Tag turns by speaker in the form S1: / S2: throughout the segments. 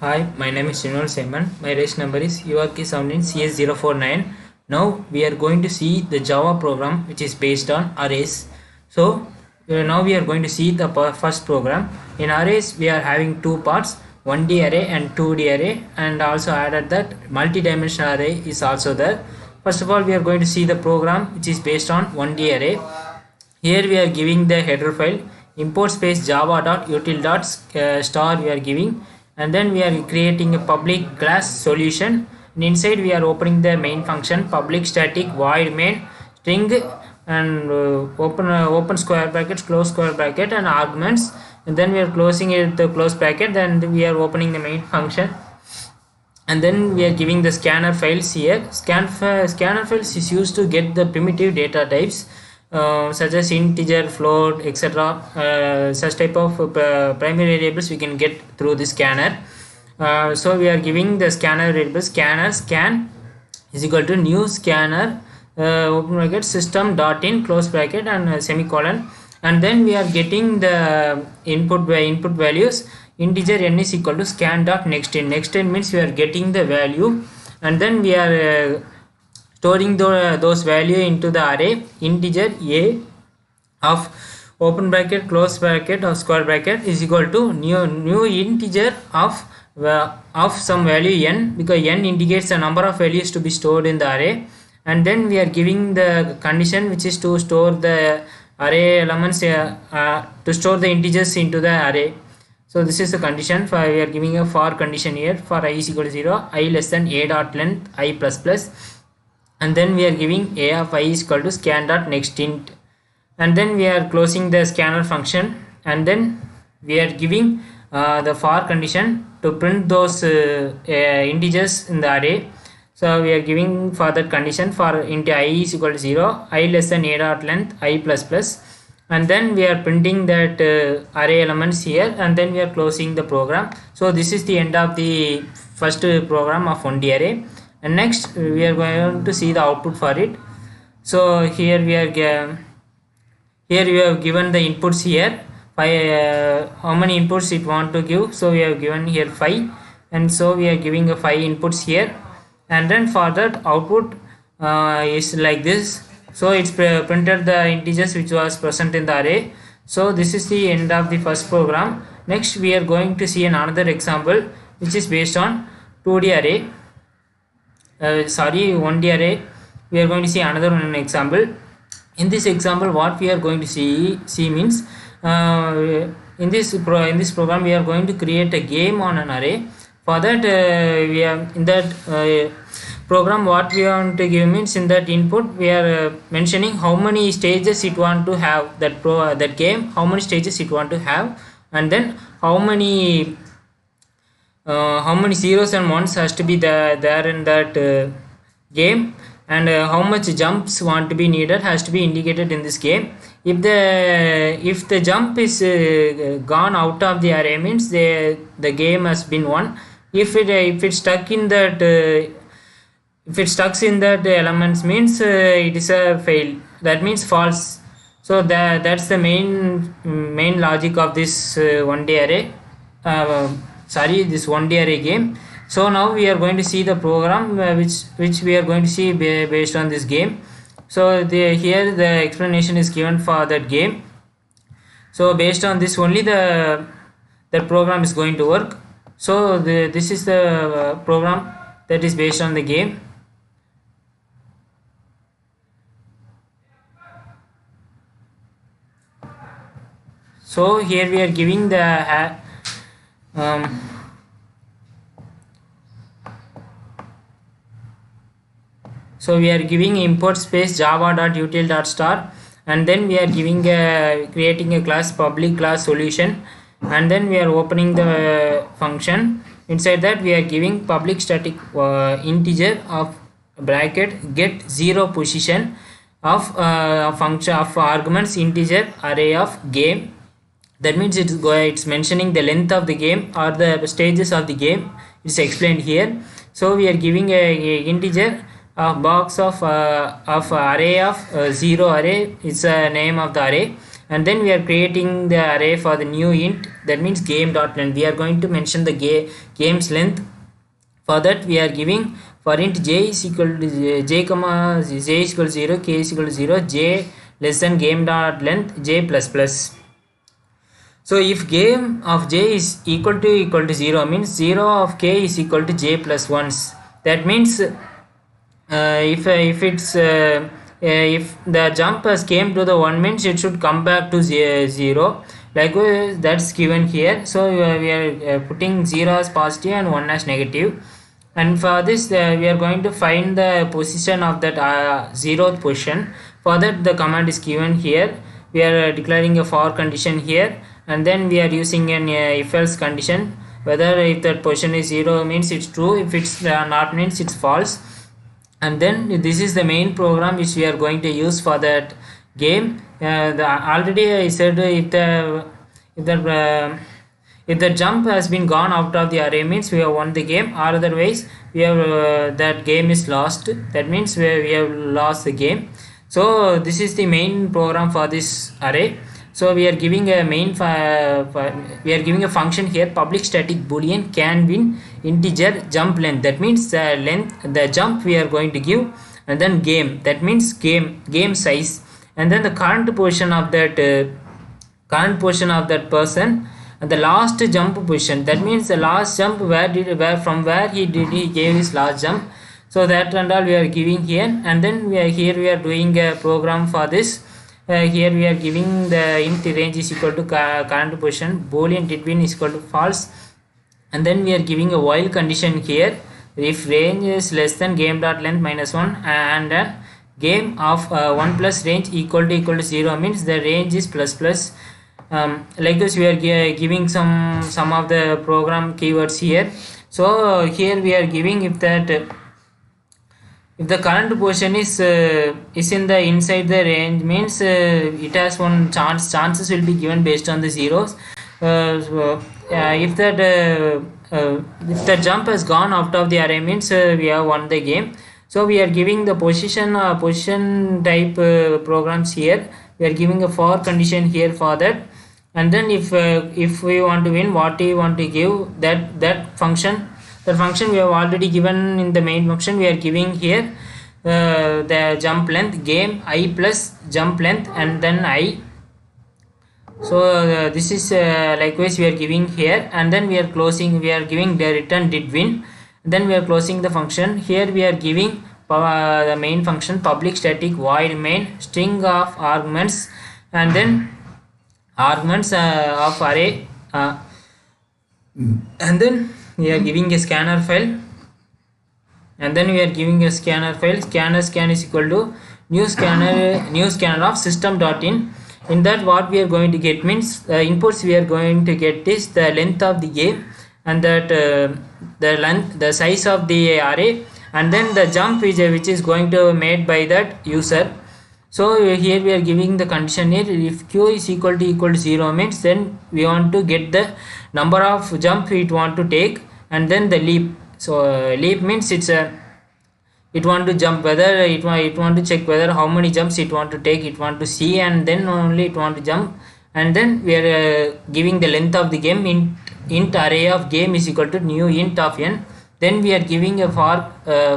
S1: Hi, my name is Shinol Simon. My race number is URK17 CS049. Now we are going to see the Java program which is based on arrays. So now we are going to see the first program. In arrays we are having two parts, 1D array and 2D array, and also added that multi-dimensional array is also there. First of all, we are going to see the program which is based on 1D array. Here we are giving the header file import space java.util.star we are giving, and then we are creating a public class solution, and inside we are opening the main function public static void main string, and open square brackets, close square bracket, and arguments, and then we are closing it the close bracket, then we are opening the main function, and then we are giving the scanner files here. Scanner files is used to get the primitive data types such as integer, float, etc. Such type of primary variables we can get through the scanner. So we are giving the scanner variable scan is equal to new scanner open bracket system dot in close bracket and semicolon, and then we are getting the input values. Integer n is equal to scan dot next in. Next in means we are getting the value, and then we are storing those value into the array integer a of open bracket close bracket or square bracket is equal to new integer of some value n, because n indicates the number of values to be stored in the array, and then we are giving the condition which is to store the array elements to store the integers into the array. So this is the condition. For we are giving a for condition here for I is equal to 0, I less than a dot length I plus plus, and then we are giving a of I is equal to scan dot next int, and then we are closing the scanner function, and then we are giving the for condition to print those integers in the array. So we are giving for that condition for int I is equal to 0, I less than a dot length I plus plus, and then we are printing that array elements here, and then we are closing the program. So this is the end of the first program of 1D array, and next we are going to see the output for it. So here we have given the inputs here, how many inputs it want to give. So we have given here 5, and so we are giving 5 inputs here, and then for that output is like this. So it's printed the integers which was present in the array. So this is the end of the first program. Next we are going to see another example which is based on 2D array, 1D array. We are going to see another one example. In this example what we are going to see means in this program we are going to create a game on an array. For that we are in that program what we want to give means in that input we are mentioning how many stages it want to have, that game how many stages it want to have, and then how many zeros and ones has to be there in that game, and how much jumps want to be needed has to be indicated in this game. If the jump is gone out of the array means the game has been won. If it stuck in that elements means it is a fail, that means false. So that's the main logic of this 1D array this 1D array game. So now we are going to see the program which we are going to see based on this game. So here the explanation is given for that game. So based on this only the program is going to work. So this is the program that is based on the game. So here we are giving the so we are giving import space java.util.star, and then we are giving creating a class public class solution, and then we are opening the function. Inside that we are giving public static integer of bracket get 0 position of function of arguments integer array of game. That means it's mentioning the length of the game or the stages of the game. It's explained here. So we are giving a integer box of array of 0 array. It's a name of the array, and then we are creating the array for the new int, that means game.length. We are going to mention the game's length. For that we are giving for int j is equal to j comma j is equal to 0, k is equal to 0, j less than game.length j plus plus. So if game of j is equal to 0 means 0 of k is equal to j plus 1s. That means if the jump has came to the 1 means it should come back to 0. Likewise that's given here. So we are putting 0 as positive and 1 as negative. And for this we are going to find the position of that 0th position. For that the command is given here. We are declaring a for condition here, and then we are using an if else condition. Whether if that position is 0 means it's true, if it's not means it's false. And then this is the main program which we are going to use for that game. Already I said if the jump has been gone out of the array means we have won the game, or otherwise we have that game is lost, that means we have lost the game. So this is the main program for this array. So we are giving a we are giving a function here, public static boolean can win integer jump length, that means the jump we are going to give, and then game, that means game size, and then the current position of that person, and the last jump position, that means the last jump from where he gave his last jump. So that and all we are giving here, and then we are doing a program for this. Here we are giving the int range is equal to current position, boolean did win is equal to false, and then we are giving a while condition here. If range is less than game.length minus 1 and game of 1 plus range equal to 0 means the range is plus plus. Like this we are giving some of the program keywords here. So here we are giving if the current position is in the inside the range means it has one chances will be given based on the zeros. If the jump has gone out of the array means we have won the game. So we are giving the position type programs here. We are giving a for condition here for that, and then if we want to win, what we want to give that function. The function we have already given in the main function. We are giving here the jump length game I plus jump length and then I. So this is likewise we are giving here, and then we are closing. We are giving the return did win. Then we are closing the function. Here we are giving the main function public static void main string of arguments, and then arguments of array, and then we are giving a scanner file, and then we are giving a scanner file. Scan is equal to new scanner of system.in. In that what we are going to get means inputs we are going to get is the length of the game, and that the size of the array, and then the jump which is going to made by that user. So here we are giving the condition here. If q is equal to 0 means then we want to get the number of jump it want to take, and then the leap. So leap means it want to jump, whether it want to check whether how many jumps it want to take, it want to see, and then only it want to jump. And then we are giving the length of the game. Int array of game is equal to new int of n. Then we are giving a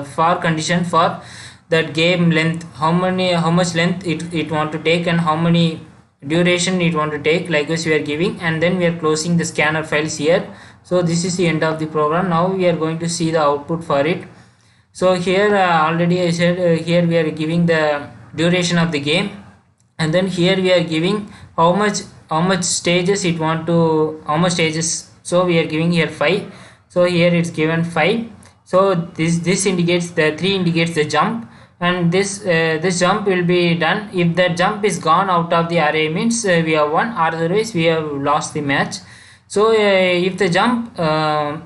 S1: for condition for that game length, how much length it want to take and how many duration it want to take, like this we are giving, and then we are closing the scanner files here. So this is the end of the program. Now we are going to see the output for it. So here already I said here we are giving the duration of the game, and then here we are giving how much stages it want to, how much stages. So we are giving here 5. So here it's given 5. So this indicates the 3 indicates the jump, and this jump will be done if that jump is gone out of the array means we have won, or otherwise we have lost the match. So if the jump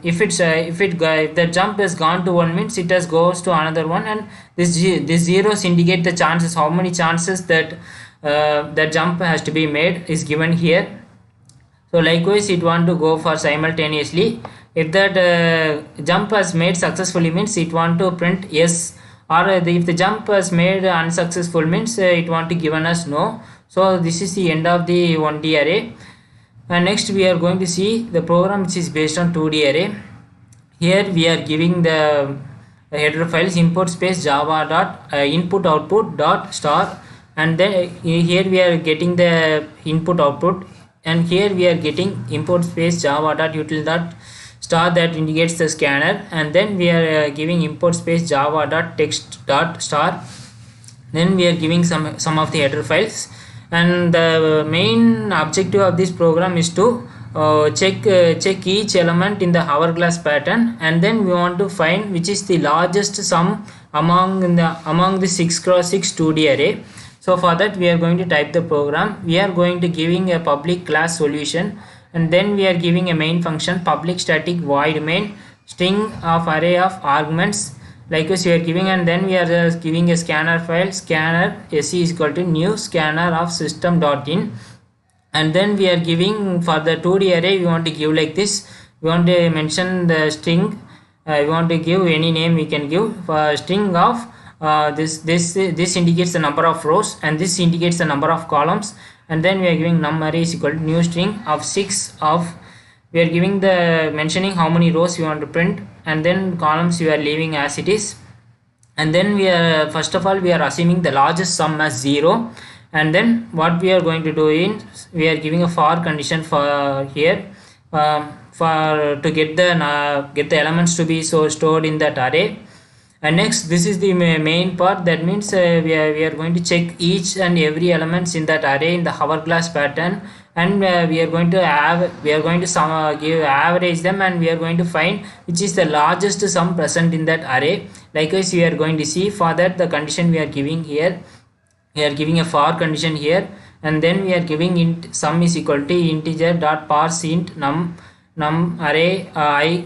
S1: if the jump has gone to 1 means it has goes to another one, and this zeros indicate the chances, how many chances that that jump has to be made is given here. So likewise it want to go for simultaneously. If that jump has made successfully means it want to print yes, or if the jump has made unsuccessful means it want to given us no. So this is the end of the 1D array. And next we are going to see the program which is based on 2D array. Here we are giving the header files import space java dot input output dot star, and then here we are getting the input output, and here we are getting import space java dot util dot star that indicates the scanner, and then we are giving import space java dot text dot star. Then we are giving some of the header files, and the main objective of this program is to check each element in the hourglass pattern, and then we want to find which is the largest sum among the 6x6 2D array. So for that we are going to type the program. We are going to giving a public class solution, and then we are giving a main function public static void main string of array of arguments like this we are giving, and then we are just giving a scanner file scanner se is equal to new scanner of system.in, and then we are giving for the 2D array we want to give like this. We want to mention the string, we want to give any name we can give for string of this indicates the number of rows, and this indicates the number of columns, and then we are giving num array is equal to new string of 6 of, we are giving the mentioning how many rows we want to print, and then columns we are leaving as it is. And then we are first of all we are assuming the largest sum as 0, and then what we are going to do is we are giving a for condition for here for to get the elements to be so stored in that array. And next this is the main part, that means we are going to check each and every elements in that array in the hourglass pattern, and we are going to give average them, and we are going to find which is the largest sum present in that array. Likewise we are going to see for that the condition we are giving here, we are giving a for condition here, and then we are giving int sum is equal to integer dot parse int num array I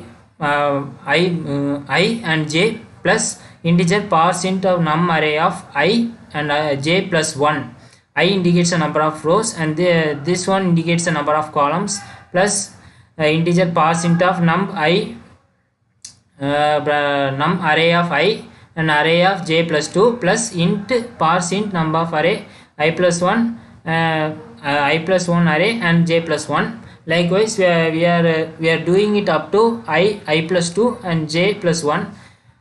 S1: and j plus integer parse int of num array of I and j plus 1. I indicates the number of rows, and this one indicates the number of columns, plus integer parse int of num array of I and array of j plus 2 plus int parse int number of array I plus 1 I plus 1 array and j plus 1. Likewise we are doing it up to I plus 2 and j plus 1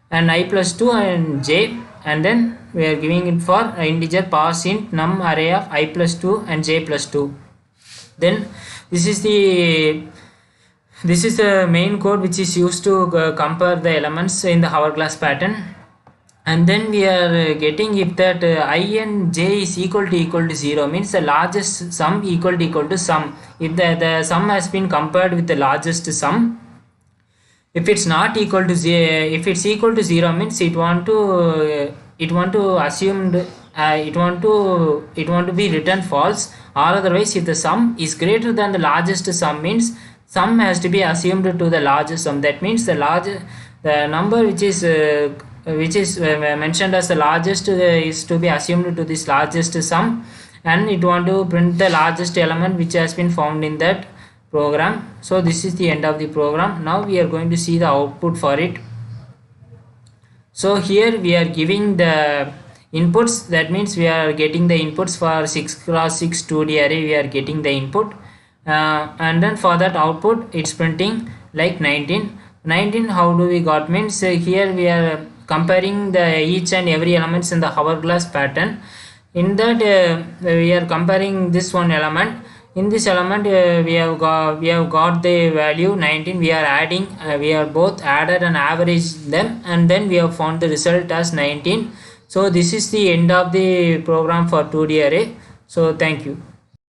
S1: and I plus 2 and j, and then we are giving it for integer parse int num array of I plus 2 and j plus 2. Then this is the main code which is used to compare the elements in the hourglass pattern. And then we are getting if that I and j is equal to 0 means the largest sum equal to sum. If the sum has been compared with the largest sum, if it's not equal to 0, if it's equal to 0 means it want to assume it want to be written false, or otherwise if the sum is greater than the largest sum means sum has to be assumed to the largest sum. That means the number which is mentioned as the largest is to be assumed to this largest sum, and it want to print the largest element which has been found in that program. So this is the end of the program. Now we are going to see the output for it. So here we are giving the inputs, that means we are getting the inputs for 6x6 2D array, we are getting the input, and then for that output it's printing like 19. How do we got means here we are comparing the each and every elements in the hourglass pattern. In that we are comparing this one element. In this element we have got the value 19. We are adding we are both added and averaged them, and then we have found the result as 19. So this is the end of the program for 2D array. So thank you.